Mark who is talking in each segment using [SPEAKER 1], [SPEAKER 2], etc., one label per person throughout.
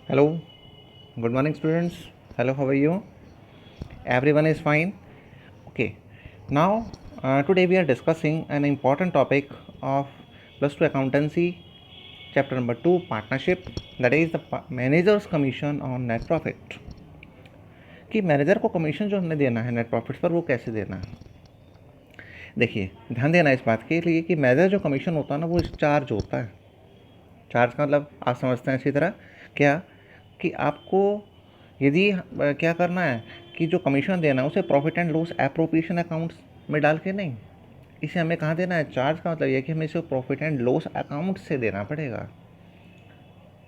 [SPEAKER 1] Hello, good morning, students. Hello, how are you? Everyone is fine. Okay, now today we are discussing an important topic of plus 2 accountancy, chapter number 2, partnership, that is the manager's commission on net profit. कि manager को commission जो हमने देना है net profit पर वो कैसे देना है। देखिए, ध्यान देना इस बात के लिए कि मैनेजर जो कमीशन होता है ना वो चार्ज होता है। चार्ज का मतलब आप समझते हैं इसी तरह क्या कि आपको यदि क्या करना है कि जो कमीशन देना है उसे profit and loss appropriation accounts में डाल के नहीं, इसे हमें कहाँ देना है। चार्ज का मतलब यह कि हमें इसे प्रॉफिट एंड लॉस अकाउंट से देना पड़ेगा।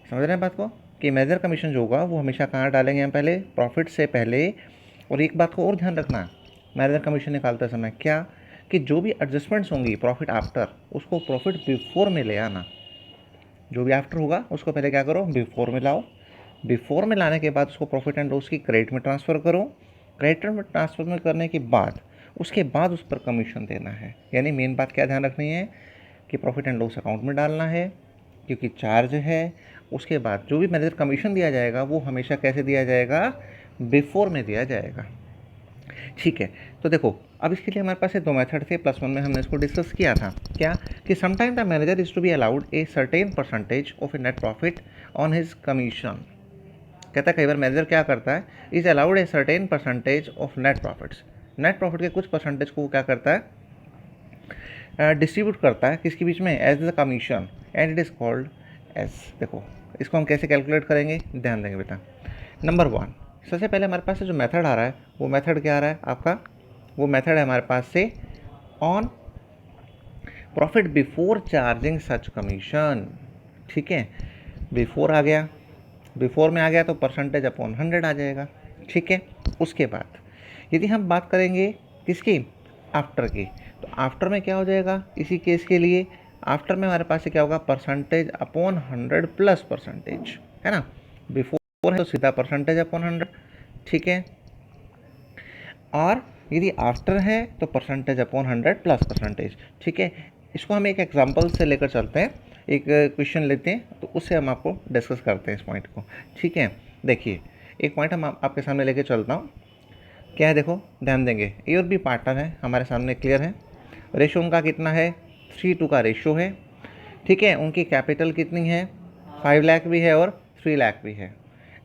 [SPEAKER 1] समझ रहे हैं बात को कि मेजर कमीशन जो होगा वो हमेशा कहाँ डालेंगे हम, पहले प्रॉफिट से पहले। और एक बात को और ध्यान रखना है मेजर कमीशन निकालते समय क्या कि जो भी एडजस्टमेंट्स होंगी प्रॉफिट आफ्टर, उसको प्रॉफिट बिफोर में ले आना। जो भी आफ्टर होगा उसको पहले क्या करो, बिफोर में लाओ। बिफोर में लाने के बाद उसको प्रॉफिट एंड लॉस की क्रेडिट में ट्रांसफ़र करो। क्रेडिट में ट्रांसफ़र में करने के बाद उसके बाद उस पर कमीशन देना है। यानी मेन बात क्या ध्यान रखनी है कि प्रॉफिट एंड लॉस अकाउंट में डालना है क्योंकि चार्ज है। उसके बाद जो भी मैनेजर कमीशन दिया जाएगा वो हमेशा कैसे दिया जाएगा, बिफोर में दिया जाएगा। ठीक है, तो देखो अब इसके लिए हमारे पास दो मेथड थे। +1 में हमने इसको डिस्कस किया था क्या कि sometime the manager is to be allowed a certain percentage of a net profit on his commission. कहता है कई बार मैनेजर क्या करता है, is allowed a certain percentage of net profits. Net profit के कुछ परसेंटेज को क्या करता है, डिस्ट्रीब्यूट करता है किसके बीच में, as the commission, and it is called as. देखो इसको हम कैसे कैलकुलेट करेंगे, ध्यान देंगे बेटा। नंबर 1, सबसे पहले हमारे पास से जो मेथड आ रहा है वो मेथड क्या आ रहा है आपका, वो मेथड है हमारे पास से on profit before charging such commission. ठीक है, बिफोर आ गया, बिफोर में आ गया तो परसेंटेज अपॉन 100 आ जाएगा। ठीक है, उसके बाद यदि हम बात करेंगे किसकी, आफ्टर की, तो आफ्टर में क्या हो जाएगा इसी केस के लिए, आफ्टर में हमारे पास से क्या होगा, परसेंटेज अपॉन 100 प्लस परसेंटेज, है ना। बिफोर है तो सीधा परसेंटेज अपॉन 100। ठीक है, और यदि आफ्टर है तो परसेंटेज अपॉन 100 प्लस परसेंटेज। ठीक है, इसको हम एक एग्जांपल से लेकर चलते हैं, एक क्वेश्चन लेते हैं तो उससे हम आपको डिस्कस करते हैं इस पॉइंट को। ठीक है, देखिए एक पॉइंट हम आपके सामने लेके चलता हूँ। क्या है देखो, ध्यान देंगे, ए और बी पार्टनर है हमारे सामने, क्लियर है। रेशो उनका कितना है, 3:2 का रेशो है। ठीक है, उनकी कैपिटल कितनी है, 5 लाख भी है और 3 लाख भी है।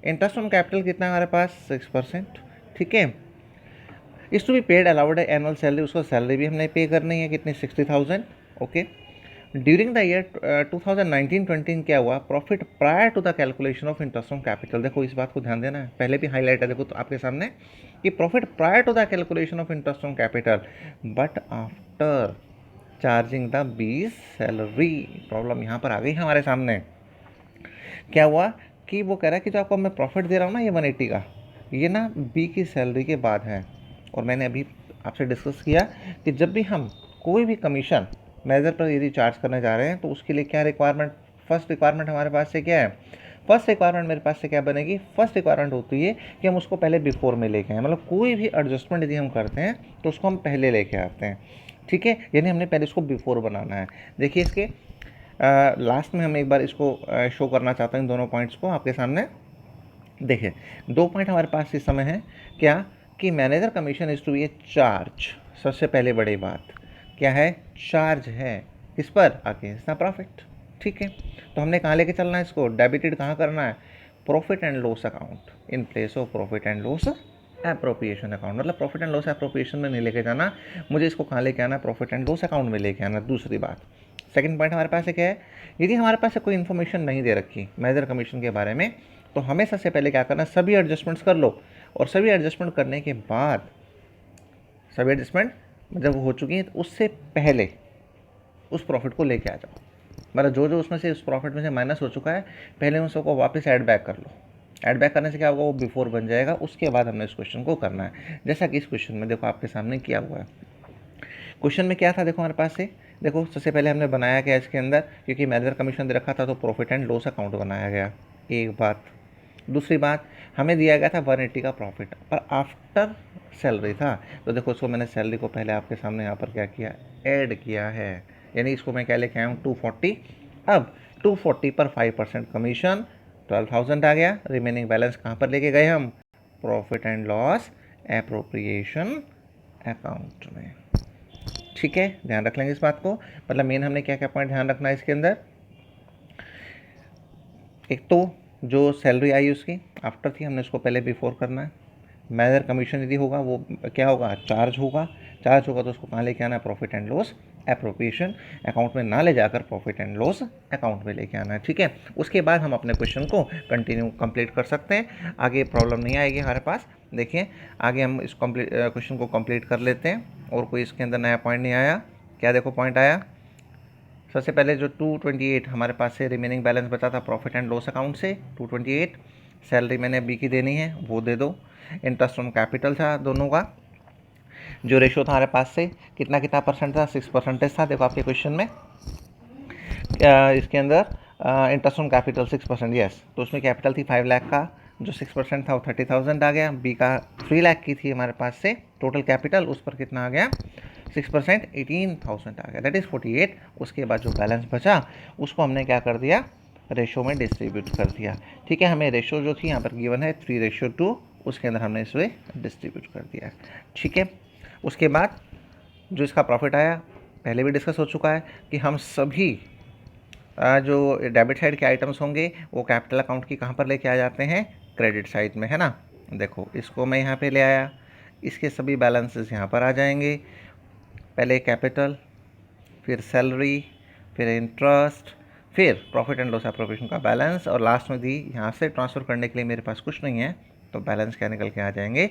[SPEAKER 1] इंटरेस्ट ऑन कैपिटल कितना है हमारे पास, 6%। ठीक है, इस टू बी पेड अलाउड है एनुअल सैलरी, उसको सैलरी भी हमने पे करनी है कितनी, 60,000। ओके, ड्यूरिंग द ईयर 2019-20 क्या हुआ, profit prior to the calculation of interest on capital. देखो इस बात को ध्यान देना है, पहले भी हाईलाइट है देखो तो आपके सामने कि profit prior to the calculation of interest on capital but after charging the B salary. Problem यहाँ पर आ गई हमारे सामने। क्या हुआ कि वो कह रहा है कि जो आपको मैं प्रॉफिट दे रहा हूँ ना ये 180 का, ये ना बी की सैलरी के बाद है। और मैंने अभी आपसे डिस्कस किया कि जब भी हम कोई भी कमीशन मेजर पर यदि चार्ज करने जा रहे हैं तो उसके लिए क्या रिक्वायरमेंट, फर्स्ट रिक्वायरमेंट हमारे पास से क्या है, फर्स्ट रिक्वायरमेंट मेरे पास से क्या बनेगी, फर्स्ट रिक्वायरमेंट होती है कि हम उसको पहले बिफोर में लेके आए। मतलब कोई भी एडजस्टमेंट यदि हम करते हैं तो उसको हम पहले लेके आते हैं। ठीक है, यानी हमने पहले इसको बिफोर बनाना है। देखिए इसके लास्ट में हम एक बार इसको शो करना चाहता हूँ, दोनों पॉइंट्स को आपके सामने। देखिए दो पॉइंट हमारे पास इस समय है क्या कि manager commission is to be a charge. सबसे पहले बड़ी बात क्या है, चार्ज है किस पर, अगेंस्ट द प्रॉफिट। ठीक है, तो हमने कहाँ लेके चलना है इसको, डेबिटेड कहाँ करना है, profit and loss account in place of profit and loss appropriation account. मतलब प्रॉफिट एंड लॉस एप्रोप्रिएशन में नहीं लेके जाना, मुझे इसको कहाँ लेके आना, प्रॉफिट एंड लॉस अकाउंट में लेके आना। दूसरी बात, सेकंड पॉइंट हमारे पास क्या है, यदि हमारे पास कोई इन्फॉर्मेशन नहीं दे रखी मैनेजर कमीशन के बारे में तो हमें सबसे पहले क्या करना, सभी एडजस्टमेंट्स कर लो। और सभी एडजस्टमेंट करने के बाद, सभी एडजस्टमेंट जब हो चुकी हैं तो उससे पहले उस प्रॉफिट को लेके आ जाओ। मतलब जो जो उसमें से उस प्रॉफिट में से माइनस हो चुका है पहले उन सबको वापस ऐड बैक कर लो। ऐड बैक करने से क्या होगा, वो बिफोर बन जाएगा। उसके बाद हमने इस क्वेश्चन को करना है, जैसा कि इस क्वेश्चन में देखो आपके सामने किया हुआ है। क्वेश्चन में क्या था देखो हमारे पास से, देखो सबसे पहले हमने बनाया क्या इसके अंदर, क्योंकि मैनेजर कमीशन दे रखा था तो प्रॉफिट एंड लॉस अकाउंट बनाया गया, एक बात। दूसरी बात, हमें दिया गया था 180 का प्रॉफिट पर आफ्टर सैलरी था, तो देखो उसको मैंने सैलरी को पहले आपके सामने यहाँ पर क्या किया, ऐड किया है। यानी इसको मैं क्या लेके आया हूँ, 240। अब 240 पर 5% कमीशन 12,000 आ गया। रिमेनिंग बैलेंस कहाँ पर लेके गए हम? Profit and loss appropriation account में। ठीक है, ध्यान रख लेंगे इस बात को। मतलब मेन हमने क्या क्या पॉइंट ध्यान रखना है इसके अंदर? एक तो जो सैलरी आई उसकी आफ्टर थी, हमने उसको पहले बिफोर करना है। मैनेजर कमीशन यदि होगा वो क्या होगा? चार्ज होगा। चार्ज होगा तो उसको कहाँ लेके आना है? Profit and loss appropriation account में ना ले जाकर प्रॉफिट एंड लॉस अकाउंट में लेके आना है। ठीक है, उसके बाद हम अपने क्वेश्चन को कंटिन्यू कंप्लीट कर सकते हैं। आगे प्रॉब्लम नहीं आएगी हमारे पास। देखिए आगे हम इस क्वेश्चन को कंप्लीट कर लेते हैं और कोई इसके अंदर नया पॉइंट नहीं आया। क्या देखो पॉइंट आया, सबसे पहले जो 228 हमारे पास से रिमेनिंग बैलेंस बचा था प्रॉफिट एंड लॉस अकाउंट से, 228 सैलरी मैंने बी की देनी है वो दे दो। इंटरेस्ट ऑन कैपिटल था दोनों का, जो रेशो था हमारे पास से कितना कितना परसेंट था? 6% था। देखो आपके क्वेश्चन में इसके अंदर इंटरेस्ट ऑन कैपिटल 6%, यस। तो उसमें कैपिटल थी 5 लाख का, जो 6% था वो 30,000 आ गया। बी का 3 लाख की थी हमारे पास से टोटल कैपिटल, उस पर कितना आ गया? 6% 18,000 आ गया, दैट इज़ 48। उसके बाद जो बैलेंस बचा उसको हमने क्या कर दिया? रेशो में डिस्ट्रीब्यूट कर दिया। ठीक है, हमें रेशो जो थी यहाँ पर गिवन है 3:2, उसके अंदर हमने इसे डिस्ट्रीब्यूट कर दिया। ठीक है, उसके बाद जो इसका प्रॉफिट आया पहले भी डिस्कस हो चुका है कि हम सभी जो डेबिट साइड के आइटम्स होंगे वो कैपिटल अकाउंट की कहाँ पर लेके आ जाते हैं? क्रेडिट साइड में, है ना। देखो इसको मैं यहाँ पे ले आया, इसके सभी बैलेंसेस यहाँ पर आ जाएंगे। पहले कैपिटल, फिर सैलरी, फिर इंटरेस्ट, फिर प्रॉफिट एंड लॉस एप्रोप्रिएशन का बैलेंस, और लास्ट में दी यहाँ से ट्रांसफ़र करने के लिए मेरे पास कुछ नहीं है, तो बैलेंस क्या निकल के आ जाएंगे?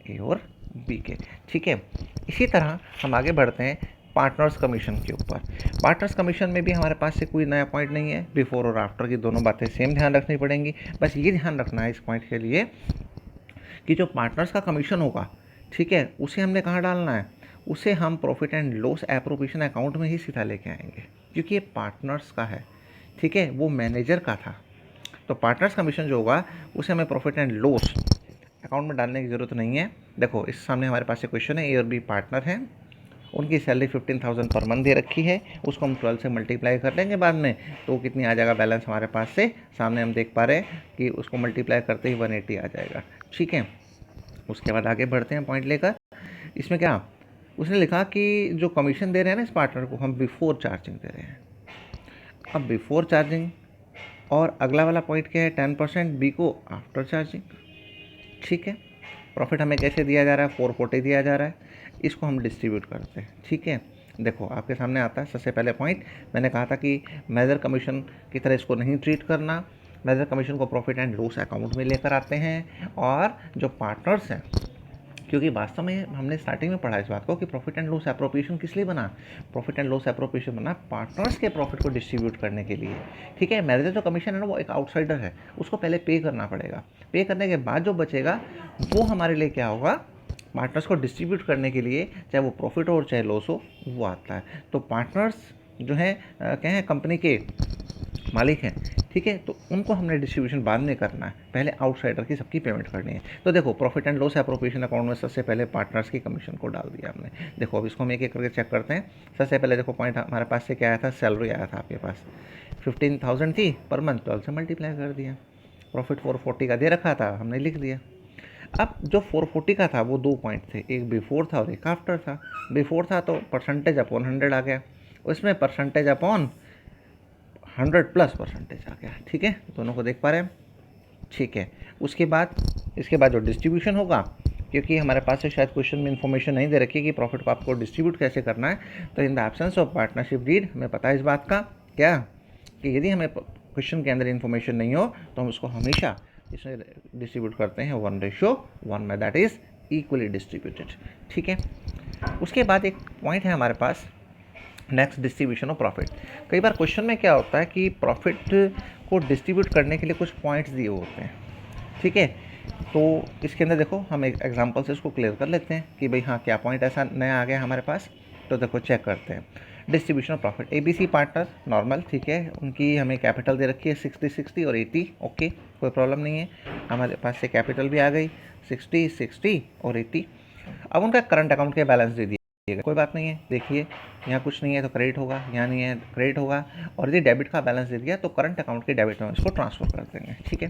[SPEAKER 1] ए और बी के। ठीक है, इसी तरह हम आगे बढ़ते हैं पार्टनर्स कमीशन के ऊपर। पार्टनर्स कमीशन में भी हमारे पास से कोई नया पॉइंट नहीं है, बिफोर और आफ्टर की दोनों बातें सेम ध्यान रखनी पड़ेंगी। बस ये ध्यान रखना है इस पॉइंट के लिए कि जो पार्टनर्स का कमीशन होगा, ठीक है, उसे हमने कहाँ डालना है? उसे हम profit and loss appropriation account में ही सीधा लेके आएंगे, क्योंकि ये पार्टनर्स का है। ठीक है, वो मैनेजर का था, तो पार्टनर्स कमीशन जो होगा उसे हमें प्रॉफिट एंड लॉस अकाउंट में डालने की ज़रूरत नहीं है। देखो इस सामने हमारे पास एक क्वेश्चन है, ए और बी पार्टनर हैं, उनकी सैलरी 15,000 पर मंथ दे रखी है, उसको हम 12 से मल्टीप्लाई कर लेंगे बाद में, तो कितनी आ जाएगा बैलेंस हमारे पास से? सामने हम देख पा रहे हैं कि उसको मल्टीप्लाई करते ही 180 आ जाएगा। ठीक है, उसके बाद आगे बढ़ते हैं पॉइंट लेकर। इसमें क्या उसने लिखा कि जो कमीशन दे रहे हैं ना इस पार्टनर को, हम बिफोर चार्जिंग दे रहे हैं। अब बिफोर चार्जिंग और अगला वाला पॉइंट क्या है? 10% बी को आफ्टर चार्जिंग। ठीक है, प्रॉफिट हमें कैसे दिया जा रहा है? 440 दिया जा रहा है, इसको हम डिस्ट्रीब्यूट करते हैं। ठीक है, देखो आपके सामने आता है सबसे पहले पॉइंट, मैंने कहा था कि मेजर कमीशन की तरह इसको नहीं ट्रीट करना। मेजर कमीशन को प्रॉफिट एंड लॉस अकाउंट में लेकर आते हैं, और जो पार्टनर्स हैं, क्योंकि वास्तव में हमने स्टार्टिंग में पढ़ा इस बात को कि प्रॉफिट एंड लॉस एप्रोप्रिएशन किस लिए बना? प्रॉफिट एंड लॉस एप्रोप्रिएशन बना पार्टनर्स के प्रॉफिट को डिस्ट्रीब्यूट करने के लिए। ठीक है, मैनेजर जो कमीशन है ना वो एक आउटसाइडर है, उसको पहले पे करना पड़ेगा। पे करने के बाद जो बचेगा वो हमारे लिए क्या होगा? पार्टनर्स को डिस्ट्रीब्यूट करने के लिए, चाहे वो प्रॉफिट हो और चाहे लॉस हो, वो आता है। तो पार्टनर्स जो है क्या है? कंपनी के मालिक हैं। ठीक है, तो उनको हमने डिस्ट्रीब्यूशन बाद में करना है, पहले आउटसाइडर की सबकी पेमेंट करनी है। तो देखो profit and loss appropriation account में सबसे पहले पार्टनर्स की कमीशन को डाल दिया हमने। देखो अब इसको हम एक एक करके चेक करते हैं। सबसे पहले देखो पॉइंट हमारे पास से क्या आया था? सैलरी आया था आपके पास 15,000 थी पर मंथ, 12 से मल्टीप्लाई कर दिया। प्रॉफिट 440 का दे रखा था, हमने लिख दिया। अब जो 440 का था वो 2 पॉइंट थे, एक बिफोर था और एक आफ्टर था। बिफोर था तो परसेंटेज अपॉन 100 आ गया, उसमें परसेंटेज अपॉन 100 प्लस परसेंटेज आ गया। ठीक है, दोनों को देख पा रहे हैं। ठीक है, उसके बाद इसके बाद जो डिस्ट्रीब्यूशन होगा, क्योंकि हमारे पास से शायद क्वेश्चन में इन्फॉर्मेशन नहीं दे रखी कि प्रॉफिट को आपको डिस्ट्रीब्यूट कैसे करना है, तो in the absence of partnership deed हमें पता है इस बात का क्या कि यदि हमें क्वेश्चन के अंदर इन्फॉर्मेशन नहीं हो तो हम उसको हमेशा इसमें डिस्ट्रीब्यूट करते हैं 1:1 में, दैट इज़ इक्वली डिस्ट्रीब्यूटेड। ठीक है, उसके बाद एक पॉइंट है हमारे पास नेक्स्ट, डिस्ट्रीब्यूशन ऑफ प्रॉफिट। कई बार क्वेश्चन में क्या होता है कि प्रॉफिट को डिस्ट्रीब्यूट करने के लिए कुछ पॉइंट्स दिए होते हैं। ठीक है, तो इसके अंदर देखो हम एक एग्जांपल से इसको क्लियर कर लेते हैं कि भाई हाँ क्या पॉइंट ऐसा नया आ गया हमारे पास। तो देखो चेक करते हैं distribution of profit. ABC partner normal, ठीक है, उनकी हमें कैपिटल दे रखी है 60 और 80, ओके कोई प्रॉब्लम नहीं है। हमारे पास से कैपिटल भी आ गई 60 और 80। अब उनका करंट अकाउंट के बैलेंस दे दिया कोई बात नहीं है, देखिए यहाँ कुछ नहीं है तो क्रेडिट होगा, यहाँ नहीं है क्रेडिट होगा, और यदि डेबिट का बैलेंस दे दिया तो करंट अकाउंट के डेबिट में इसको ट्रांसफर कर देंगे। ठीक है,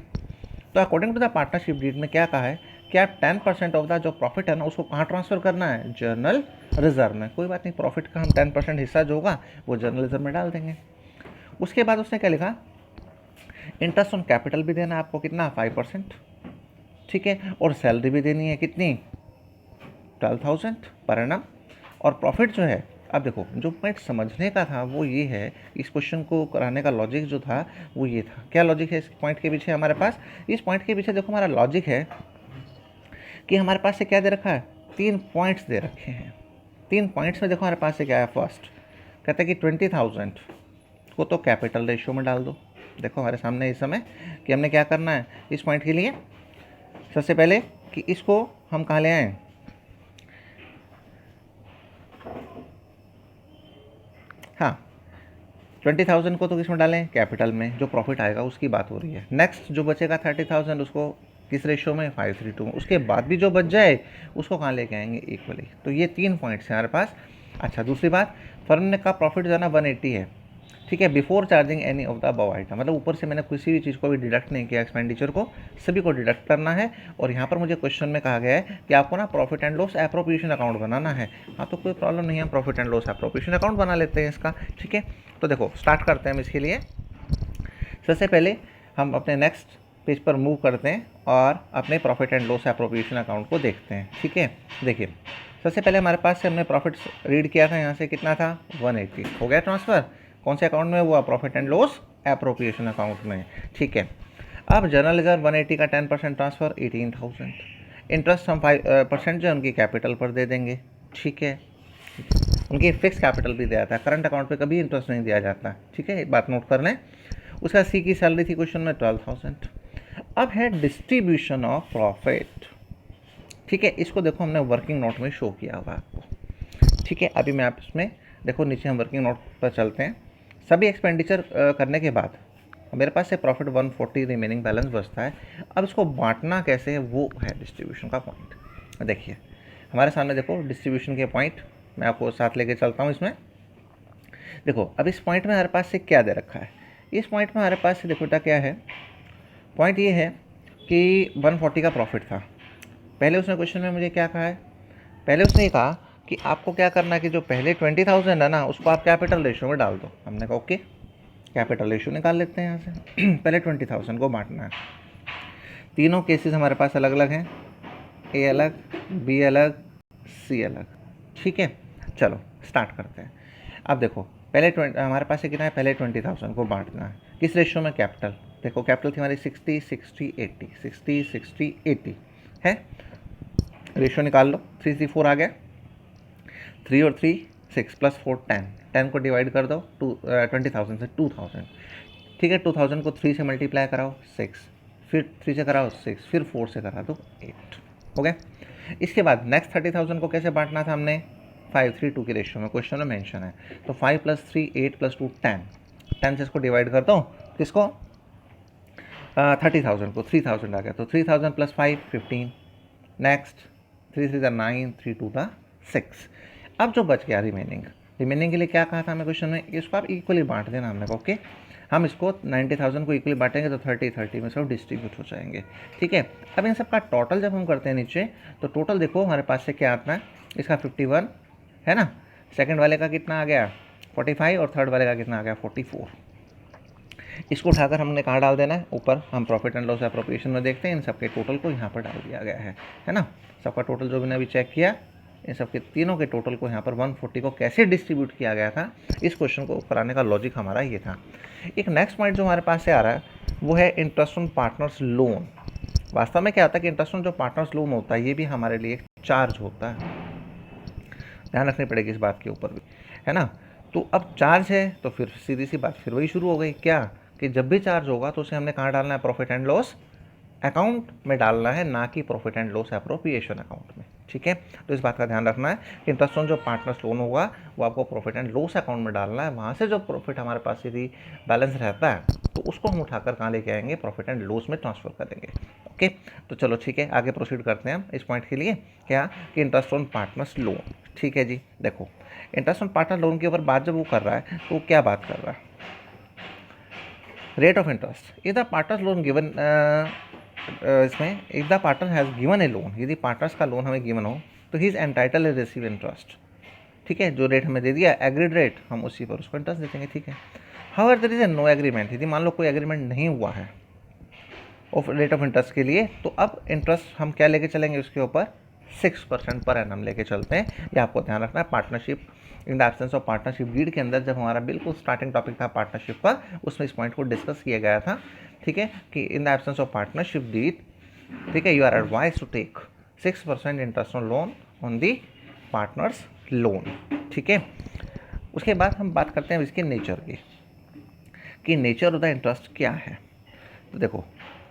[SPEAKER 1] तो according to the partnership deed में क्या कहा है कि आप 10% ऑफ द जो प्रॉफिट है ना उसको कहाँ ट्रांसफर करना है, जर्नल रिजर्व में। कोई बात नहीं, प्रॉफिट का हम 10% हिस्सा जो होगा वो जर्नल रिजर्व में डाल देंगे। उसके बाद उसने क्या लिखा, इंटरेस्ट ऑन कैपिटल भी देना है आपको, कितना 5%। ठीक है, और सैलरी भी देनी है कितनी, 12,000 पर एनम। और प्रॉफिट जो है, अब देखो जो पॉइंट समझने का था वो ये है, इस क्वेश्चन को कराने का लॉजिक जो था वो ये था। क्या लॉजिक है इस पॉइंट के पीछे हमारे पास, इस पॉइंट के पीछे देखो हमारा लॉजिक है कि हमारे पास से क्या दे रखा है, 3 पॉइंट्स दे रखे हैं। 3 पॉइंट्स में देखो हमारे पास से क्या है, फर्स्ट कहते हैं कि 20,000 को तो कैपिटल रेशियो में डाल दो। देखो हमारे सामने इस समय कि हमने क्या करना है इस पॉइंट के लिए, सबसे पहले कि इसको हम कहाँ ले आएँ, हाँ 20,000 को तो किस में डालें, कैपिटल में, जो प्रॉफिट आएगा उसकी बात हो रही है। नेक्स्ट जो बचेगा 30,000 उसको किस रेशियो में, 5:3 में। उसके बाद भी जो बच जाए उसको कहाँ लेके आएंगे, इक्वली। तो ये 3 पॉइंट्स हैं हमारे पास। अच्छा, दूसरी बात, फर्म ने का प्रॉफिट जो है ना 180 है। ठीक है, before charging any of the above item, मतलब ऊपर से मैंने किसी भी चीज़ को भी डिडक्ट नहीं किया, एक्सपेंडिचर को सभी को डिडक्ट करना है। और यहाँ पर मुझे क्वेश्चन में कहा गया है कि आपको ना profit and loss appropriation account बनाना है। हाँ, तो कोई प्रॉब्लम नहीं है, profit and loss appropriation account बना लेते हैं इसका। ठीक है, तो देखो स्टार्ट करते हैं हम इसके लिए। सबसे पहले हम अपने नेक्स्ट पेज पर मूव करते हैं और अपने profit and loss appropriation account को देखते हैं। ठीक है, देखिए सबसे पहले हमारे पास से हमने प्रॉफिट रीड किया था, यहाँ से कितना था 180, हो गया ट्रांसफ़र। कौन से अकाउंट में हुआ, profit and loss appropriation account में। ठीक है, अब जनरल रिजर्व 180 का 10% ट्रांसफ़र 18,000। इंटरेस्ट हम 5% जो है उनकी कैपिटल पर दे देंगे। ठीक है, उनकी फिक्स कैपिटल भी दिया जाता है, करंट अकाउंट पे कभी इंटरेस्ट नहीं दिया जाता। ठीक है, एक बात नोट कर लें। उसका सी की सैलरी थी क्वेश्चन में 12,000। अब है डिस्ट्रीब्यूशन ऑफ प्रॉफिट। ठीक है, इसको देखो हमने वर्किंग नोट में शो किया हुआ आपको। ठीक है, अभी मैं आप इसमें देखो नीचे हम वर्किंग नोट पर चलते हैं। सभी एक्सपेंडिचर करने के बाद मेरे पास से प्रॉफिट 140 रिमेनिंग बैलेंस बचता है। अब इसको बांटना कैसे है, वो है डिस्ट्रीब्यूशन का पॉइंट। देखिए हमारे सामने देखो डिस्ट्रीब्यूशन के पॉइंट, मैं आपको साथ लेके चलता हूँ इसमें। देखो अब इस पॉइंट में हमारे पास से क्या दे रखा है, इस पॉइंट में हमारे पास से देखो बेटा क्या है, पॉइंट ये है कि 140 का प्रॉफिट था। पहले उसने क्वेश्चन में मुझे क्या कहा है, पहले उसने ये कहा कि आपको क्या करना है कि जो पहले 20,000 है ना उसको आप कैपिटल रेशियो में डाल दो। हमने कहा ओके, कैपिटल रेशियो निकाल लेते हैं यहाँ से। पहले 20,000 को बांटना है। तीनों केसेस हमारे पास अलग अलग हैं, ए अलग, बी अलग, सी अलग। ठीक है, चलो स्टार्ट करते हैं। अब देखो पहले हमारे पास कितना है, पहले 20,000 को बांटना है किस रेशियो में, कैपिटल। देखो कैपिटल थी हमारी 60, 60, 80, 60, 60, 80 है। रेशियो निकाल लो, 3 3 4 आ गया, 3 और 3 6 प्लस 4 10, 10 को डिवाइड कर दो 20,000 से 2,000। ठीक है, 2,000 को 3 से मल्टीप्लाई कराओ 6, फिर 3 से कराओ 6, फिर 4 से करा दो 8, हो गया। इसके बाद नेक्स्ट 30,000 को कैसे बांटना था हमने, 5:3:2 के रेशियो में, क्वेश्चन में मेंशन है। तो 5 + 3 8 + 2 10, 10 से इसको डिवाइड करता हूँ, किसको 30,000 को, 3,000 आ गया, तो 3,000 + 5 15। नेक्स्ट 3 3 9, 3 2 6। अब जो बच गया रिमेनिंग के लिए क्या कहा था हमें क्वेश्चन में, इसको आप इक्वली बांट देना। हमने कहा ओके, हम इसको 90,000 को इक्वली बांटेंगे तो 30 में सब डिस्ट्रीब्यूट हो जाएंगे। ठीक है, अब इन सब का टोटल जब हम करते हैं नीचे, तो टोटल देखो हमारे पास से क्या आता है, इसका 51 है ना, सेकंड वाले का कितना आ गया 45, और थर्ड वाले का कितना आ गया 44। इसको उठाकर हमने कहाँ डाल देना है, ऊपर हम प्रॉफिट एंड लॉस एप्रोप्रिएशन में देखते हैं, इन सबके टोटल को यहाँ पर डाल दिया गया है ना। सबका टोटल जो मैंने अभी चेक किया, इन सबके तीनों के टोटल को यहाँ पर 140 को कैसे डिस्ट्रीब्यूट किया गया था, इस क्वेश्चन को कराने का लॉजिक हमारा ये था। एक नेक्स्ट पॉइंट जो हमारे पास से आ रहा है वो है इंटरेस्ट ऑन पार्टनर्स लोन। वास्तव में क्या होता है कि इंटरेस्ट ऑन जो पार्टनर्स लोन होता है ये भी हमारे लिए एक चार्ज होता है, ध्यान रखनी पड़ेगी इस बात के ऊपर भी, है ना। तो अब चार्ज है तो फिर सीधी सी बात फिर वही शुरू हो गई, क्या कि जब भी चार्ज होगा तो उसे हमने कहाँ डालना है, प्रॉफिट एंड लॉस अकाउंट में डालना है, ना कि profit and loss appropriation account में। ठीक है, तो इस बात का ध्यान रखना है कि इंटरेस्ट ऑन जो पार्टनर्स लोन होगा वो आपको प्रॉफिट एंड लॉस अकाउंट में डालना है। वहाँ से जो प्रॉफिट हमारे पास यदि बैलेंस रहता है तो उसको हम उठाकर कहाँ लेके आएंगे, प्रॉफिट एंड लॉस में ट्रांसफर करेंगे। ओके, तो चलो ठीक है, आगे प्रोसीड करते हैं हम इस पॉइंट के लिए। क्या कि इंटरेस्ट ऑन पार्टनर्स लोन। ठीक है जी, देखो इंटरेस्ट ऑन पार्टनर लोन के ऊपर बात जब वो कर रहा है तो वो क्या बात कर रहा है, rate of interest if the partners loan given, इसमें if the partner has given a loan, यदि पार्टनर्स का लोन हमें गिवन हो तो he is entitle receive interest. ठीक है, जो रेट हमें दे दिया एग्रीड रेट, हम उसी पर उसको इंटरेस्ट दे देंगे। ठीक है, however there is a no agreement, यदि मान लो कोई एग्रीमेंट नहीं हुआ है ऑफ रेट ऑफ इंटरेस्ट के लिए, तो अब इंटरेस्ट हम क्या लेके चलेंगे उसके ऊपर, 6% पर एनम लेके चलते हैं। ये आपको ध्यान रखना है। Partnership in the absence of partnership deed के अंदर जब हमारा बिल्कुल स्टार्टिंग टॉपिक था पार्टनरशिप का, उसमें इस पॉइंट को डिस्कस किया गया था। ठीक है, कि in the absence of partnership deed, ठीक है, you are advise to take 6% interest on loan on the partners loan. ठीक है, उसके बाद हम बात करते हैं इसके नेचर की, कि नेचर ऑफ द इंटरेस्ट क्या है। तो देखो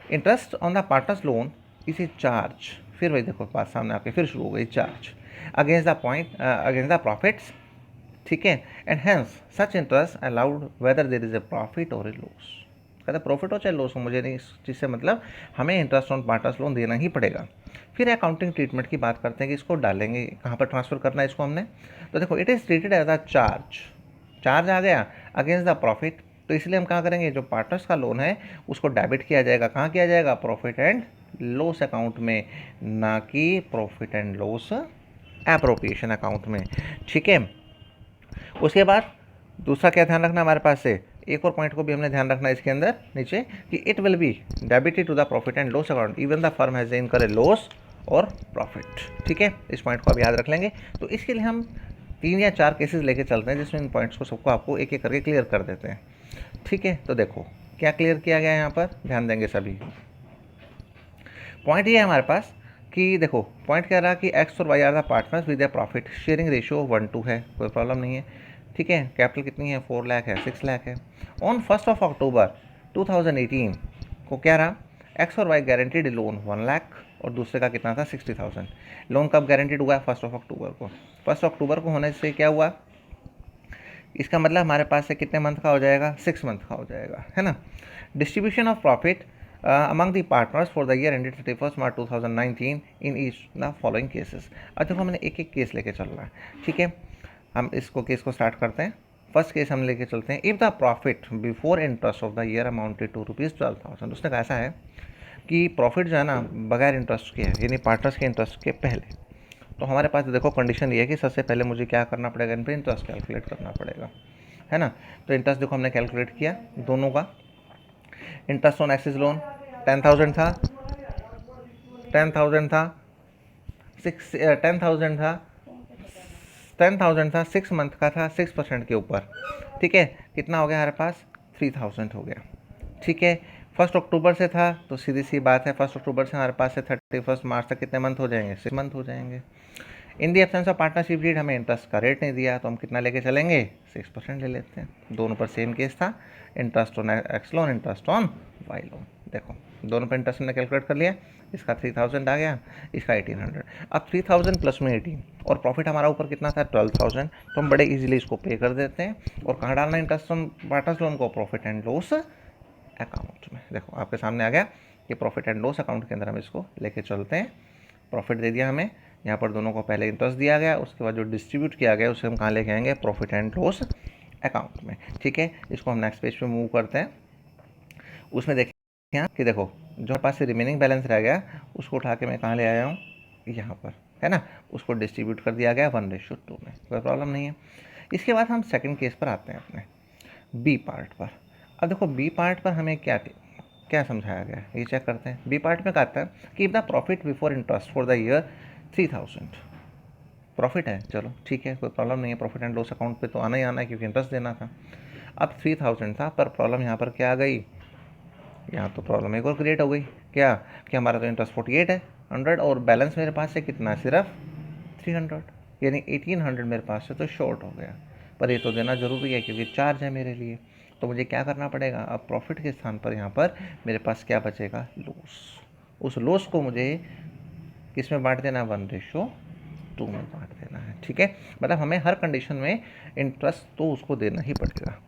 [SPEAKER 1] interest on the partners loan is a charge, फिर वही देखो बात सामने आके फिर शुरू हो गई, charge against the point against the profits. ठीक है, and hence such interest allowed whether there is a profit और ए लॉस। कहते प्रॉफिट हो चाहे लॉस हो, मुझे नहीं इस चीज़ से मतलब, हमें इंटरेस्ट ऑन पार्टनर्स लोन देना ही पड़ेगा। फिर अकाउंटिंग ट्रीटमेंट की बात करते हैं कि इसको डालेंगे कहाँ पर, ट्रांसफर करना है इसको हमने। तो देखो it is treated as a charge, charge आ गया अगेंस्ट द प्रॉफिट, तो इसलिए हम कहाँ करेंगे, जो पार्टनर्स का लोन है उसको डेबिट किया जाएगा, कहाँ किया जाएगा, प्रॉफिट एंड लॉस अकाउंट में, ना कि profit and loss appropriation account में। ठीक है, उसके बाद दूसरा क्या ध्यान रखना हमारे पास से, एक और पॉइंट को भी हमने ध्यान रखना है इसके अंदर नीचे, कि it will be debited to the profit and loss account even the firm has incur a loss और प्रॉफिट। ठीक है, इस पॉइंट को आप याद रख लेंगे। तो इसके लिए हम 3 या 4 केसेस लेके चलते हैं जिसमें इन पॉइंट्स को सबको आपको एक एक करके क्लियर कर देते हैं। ठीक है, तो देखो क्या क्लियर किया गया है यहाँ पर, ध्यान देंगे सभी। पॉइंट ये है हमारे पास कि देखो पॉइंट कह रहा है कि एक्स और Y are the partners with a profit sharing ratio 1:2 है, कोई प्रॉब्लम नहीं है। ठीक है, कैपिटल कितनी है, 4 लाख है, 6 लाख है। ऑन 1 अक्टूबर 2018 को क्या रहा, एक्स और वाई गारंटीड लोन 1 लाख और दूसरे का कितना था, 60,000। लोन कब गारंटीड हुआ है, 1 अक्टूबर को। 1 अक्टूबर को होने से क्या हुआ, इसका मतलब हमारे पास से कितने मंथ का हो जाएगा, 6 मंथ का हो जाएगा, है ना। Distribution of profit among the partners for the year ended 31 March 2019 in each the following cases. अब देखो हमने एक एक केस लेके चल रहा है। ठीक है, हम इसको केस को स्टार्ट करते हैं। फर्स्ट केस हम लेके चलते हैं, if the profit before interest of the year amounted to ₹12,000। उसने कहा ऐसा है कि प्रॉफिट जो है ना बगैर इंटरेस्ट के है, यानी पार्टनर्स के इंटरेस्ट के पहले। तो हमारे पास देखो कंडीशन ये है कि सबसे पहले मुझे क्या करना पड़ेगा, इन पर इंटरेस्ट कैलकुलेट करना पड़ेगा, है ना। तो इंटरेस्ट देखो हमने कैलकुलेट किया दोनों का। इंटरेस्ट ऑन एक्सिस लोन 10,000 था, 10,000 था, 10,000 था, 6 मंथ का था, 6% के ऊपर। ठीक है, कितना हो गया हमारे पास, 3,000 हो गया। ठीक है, 1 अक्टूबर से था तो सीधी सी बात है 1 अक्टूबर से हमारे पास से 31 मार्च तक कितने मंथ हो जाएंगे, 6 मंथ हो जाएंगे। In the absence of partnership deed हमें इंटरेस्ट का रेट नहीं दिया तो हम कितना लेके चलेंगे, 6% ले लेते हैं। दोनों पर सेम केस था, interest on X loan, interest on Y loan. देखो दोनों पर इंटरेस्ट हमने कैलकुलेट कर लिया, इसका 3,000 आ गया, इसका 1,800। अब 3,000 प्लस में 18 और प्रॉफिट हमारा ऊपर कितना था, 12,000, तो हम बड़े इजीली इसको पे कर देते हैं। और कहाँ डालना इंटरेस्ट ऑन पार्टनर्स लोन को, प्रॉफिट एंड लॉस अकाउंट में। देखो आपके सामने आ गया कि प्रॉफिट एंड लॉस अकाउंट के अंदर हम इसको लेके चलते हैं। प्रॉफिट दे दिया हमें, यहाँ पर दोनों को पहले इंटरेस्ट दिया गया, उसके बाद जो डिस्ट्रीब्यूट किया गया उसे हम कहाँ लेके आएंगे, प्रॉफिट एंड लॉस अकाउंट में। ठीक है, इसको हम नेक्स्ट पेज पे मूव करते हैं। उसमें देखिए कि देखो जो पास से रिमेनिंग बैलेंस रह गया उसको उठा के मैं कहाँ ले आया हूँ, यहाँ पर, है ना। उसको डिस्ट्रीब्यूट कर दिया गया 1:2 में, कोई प्रॉब्लम नहीं है। इसके बाद हम सेकंड केस पर आते हैं अपने बी पार्ट पर। अब देखो बी पार्ट पर हमें क्या क्या समझाया गया है ये चेक करते हैं। बी पार्ट में कहता है कि if the profit before interest for the year 3,000, profit है, चलो ठीक है, कोई प्रॉब्लम नहीं है। प्रॉफिट एंड लॉस अकाउंट पे तो आना ही आना है क्योंकि इंटरेस्ट देना था। अब 3,000 था, पर प्रॉब्लम यहाँ पर क्या आ गई, यहाँ तो प्रॉब्लम एक और क्रिएट हो गई, क्या कि हमारा तो इंटरेस्ट 48 है 100 और बैलेंस मेरे पास से कितना है, सिर्फ 300, यानी 1,800 मेरे पास से तो शॉर्ट हो गया। पर ये तो देना ज़रूरी है क्योंकि चार्ज है मेरे लिए, तो मुझे क्या करना पड़ेगा, अब प्रॉफिट के स्थान पर यहाँ पर मेरे पास क्या बचेगा, लॉस। उस लॉस को मुझे किस में बांट देना, 1:2 में बांट देना है। ठीक है, मतलब हमें हर कंडीशन में इंटरेस्ट तो उसको देना ही पड़ेगा।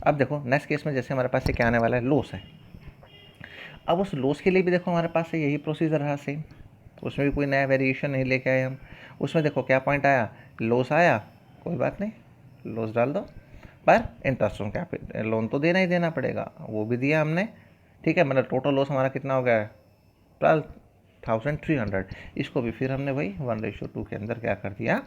[SPEAKER 1] अब देखो नेक्स्ट केस में जैसे हमारे पास ये क्या आने वाला है, लॉस है। अब उस लॉस के लिए भी देखो हमारे पास यही प्रोसीजर रहा सेम, उसमें भी कोई नया वेरिएशन नहीं लेके आए हम। उसमें देखो क्या पॉइंट आया, लॉस आया, कोई बात नहीं, लॉस डाल दो, पर इंटरेस्ट ऑन कैपिटल लोन तो देना ही देना पड़ेगा, वो भी दिया हमने, ठीक है। मतलब टोटल लॉस हमारा कितना हो गया है, 12,300। इसको भी फिर हमने वही 1:2 के अंदर क्या कर दिया,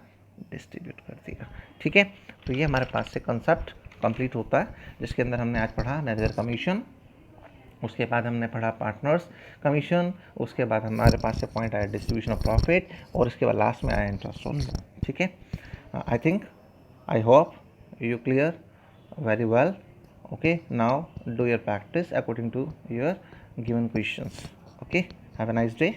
[SPEAKER 1] डिस्ट्रीब्यूट कर दिया, ठीक है। तो ये हमारे पास से कंसेप्ट कंप्लीट होता है, जिसके अंदर हमने आज पढ़ा मैनेजर कमीशन, उसके बाद हमने पढ़ा पार्टनर्स कमीशन, उसके बाद हमारे पास से पॉइंट आया डिस्ट्रीब्यूशन ऑफ प्रॉफिट, और उसके बाद लास्ट में आया इंटरेस्ट ऑन लोन, ठीक है। I think, I hope you clear very well. Okay, now do your practice according to your given questions. Okay, have a nice day.